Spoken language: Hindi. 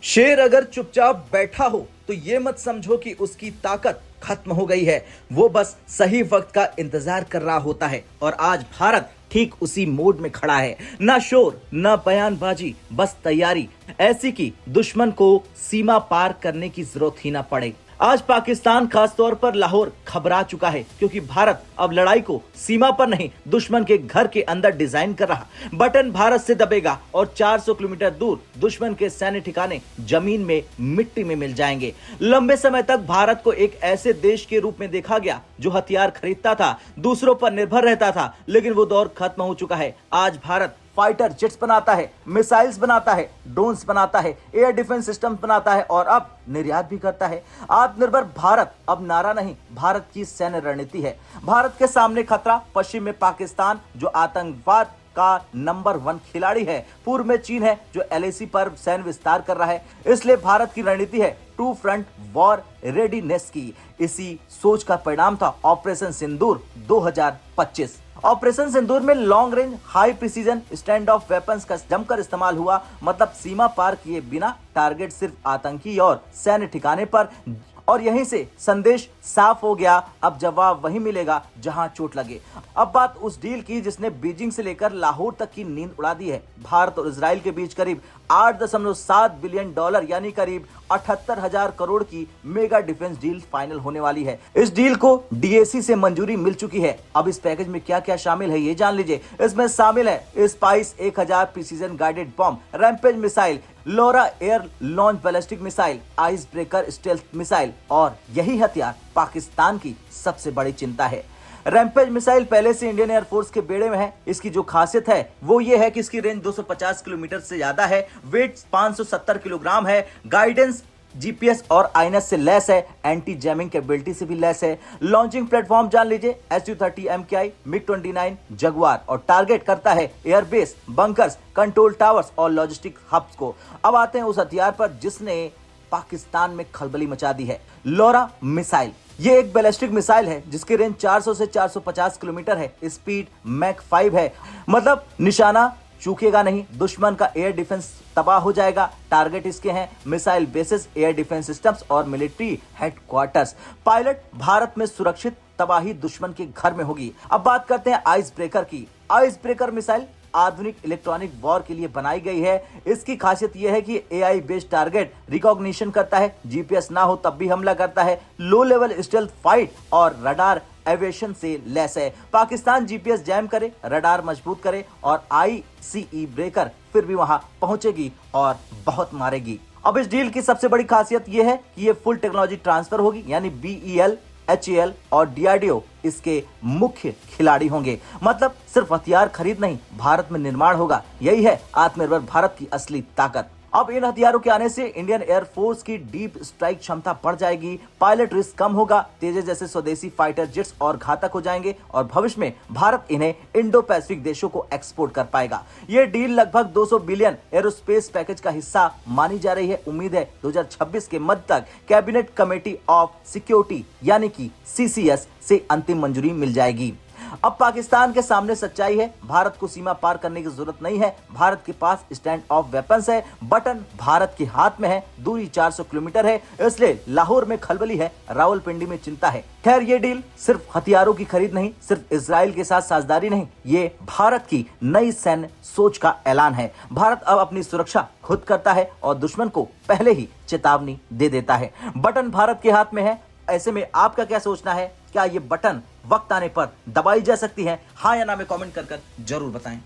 शेर अगर चुपचाप बैठा हो तो ये मत समझो कि उसकी ताकत खत्म हो गई है। वो बस सही वक्त का इंतजार कर रहा होता है और आज भारत ठीक उसी मोड में खड़ा है। ना शोर ना बयानबाजी, बस तैयारी ऐसी कि दुश्मन को सीमा पार करने की जरूरत ही ना पड़े। आज पाकिस्तान खासतौर पर लाहौर घबरा चुका है क्योंकि भारत अब लड़ाई को सीमा पर नहीं दुश्मन के घर के अंदर डिजाइन कर रहा। बटन भारत से दबेगा और 400 किलोमीटर दूर दुश्मन के सैन्य ठिकाने जमीन में मिट्टी में मिल जाएंगे। लंबे समय तक भारत को एक ऐसे देश के रूप में देखा गया जो हथियार खरीदता था, दूसरों पर निर्भर रहता था, लेकिन वो दौर खत्म हो चुका है। आज भारत फाइटर जेट्स बनाता है, मिसाइल्स बनाता है, ड्रोन्स बनाता है, एयर डिफेंस सिस्टम बनाता है और अब निर्यात भी करता है। आत्मनिर्भर भारत अब नारा नहीं, भारत की सैन्य रणनीति है। भारत के सामने खतरा पश्चिम में पाकिस्तान जो आतंकवाद का नंबर 1 खिलाड़ी है, पूर्व में चीन है जो LAC पर सैन्य विस्तार कर रहा है। इसलिए भारत की रणनीति है टू फ्रंट वॉर रेडीनेस की। इसी सोच का परिणाम था ऑपरेशन सिंदूर 2025। ऑपरेशन सिंदूर में long range high precision stand of weapons का जमकर इस्तेमाल हुआ। मतलब सीमा पार किए बिना टारगेट सिर्फ आतंकी और सैन्य ठिकाने पर, और यहीं से संदेश साफ हो गया, अब जवाब वहीं मिलेगा जहां चोट लगे। अब बात उस डील की जिसने बीजिंग से लेकर लाहौर तक की नींद उड़ा दी है। भारत और इजराइल के बीच करीब $8.7 बिलियन यानी करीब 78,000 करोड़ की मेगा डिफेंस डील फाइनल होने वाली है। इस डील को DAC से मंजूरी मिल चुकी है। अब इस पैकेज में क्या क्या शामिल है ये जान लीजिए। इसमें शामिल है Spice 1000 precision guided bomb, Rampage missile, Lora air launch ballistic missile, Ice Breaker stealth missile, और यही हथियार पाकिस्तान की सबसे बड़ी चिंता है। रैम्पेज मिसाइल पहले से इंडियन एयरफोर्स के बेड़े में है। इसकी जो खासियत है वो ये है कि इसकी रेंज 250 किलोमीटर से ज्यादा है, वेट 570 किलोग्राम है, गाइडेंस GPS और INS से लेस है, एंटी जैमिंग कैपेबिलिटी से भी लेस है। लॉन्चिंग प्लेटफॉर्म जान लीजिए Su-30 MKI, MiG-29 जगुआर, और टारगेट करता है एयरबेस, बंकर्स, कंट्रोल टावर्स और लॉजिस्टिक हब्स को। अब आते हैं उस हथियार पर जिसने पाकिस्तान में खलबली मचा दी है, लोरा मिसाइल। ये एक बैलिस्टिक मिसाइल है जिसकी रेंज 400 से 450 किलोमीटर है, स्पीड मैक 5 है। मतलब निशाना चूकेगा नहीं, दुश्मन का एयर डिफेंस तबाह हो जाएगा। टारगेट इसके हैं missile basis, air defence systems और मिलिट्री हेडक्वार्टर्स। पायलट भारत में सुरक्षित, तबाही दुश्मन के घर में होगी। अब बात करते हैं आइस ब्रेकर की। आइस ब्रेकर मिसाइल आधुनिक इलेक्ट्रॉनिक वॉर के लिए बनाई गई है। इसकी खासियत यह है कि AI बेस्ड टारगेट रिकॉग्निशन करता है, GPS ना हो तब भी हमला करता है, लो लेवल स्टेल्थ फाइट और रडार एविएशन से लेस है। पाकिस्तान GPS जैम करे, रडार मजबूत करे और ICE ब्रेकर फिर भी वहां पहुंचेगी और बहुत मारेगी। अब इस डील की सबसे बड़ी खासियत यह है कि ये फुल टेक्नोलॉजी ट्रांसफर होगी, यानी BEL, HAL और DRDO इसके मुख्य खिलाड़ी होंगे। मतलब सिर्फ हथियार खरीद नहीं, भारत में निर्माण होगा। यही है आत्मनिर्भर भारत की असली ताकत। अब इन हथियारों के आने से इंडियन एयरफोर्स की डीप स्ट्राइक क्षमता बढ़ जाएगी, पायलट रिस्क कम होगा, तेजस जैसे स्वदेशी फाइटर जेट्स और घातक हो जाएंगे और भविष्य में भारत इन्हें इंडो पैसिफिक देशों को एक्सपोर्ट कर पाएगा। ये डील लगभग 200 बिलियन एरोस्पेस पैकेज का हिस्सा मानी जा रही है। उम्मीद है 2026 के मध्य तक कैबिनेट कमेटी ऑफ सिक्योरिटी यानी कि CCS से अंतिम मंजूरी मिल जाएगी। अब पाकिस्तान के सामने सच्चाई है, भारत को सीमा पार करने की जरूरत नहीं है। भारत के पास स्टैंड ऑफ वेपन्स है, बटन भारत के हाथ में है, दूरी 400 किलोमीटर है, इसलिए लाहौर में खलबली है, रावलपिंडी में चिंता है। खैर ये डील सिर्फ हथियारों की खरीद नहीं, सिर्फ इजराइल के साथ साझेदारी नहीं, ये भारत की नई सैन्य सोच का ऐलान है। भारत अब अपनी सुरक्षा खुद करता है और दुश्मन को पहले ही चेतावनी दे देता है। बटन भारत के हाथ में है। ऐसे में आपका क्या सोचना है? क्या ये बटन वक्त आने पर दबाई जा सकती है? हाँ या ना में कमेंट कर जरूर बताएं।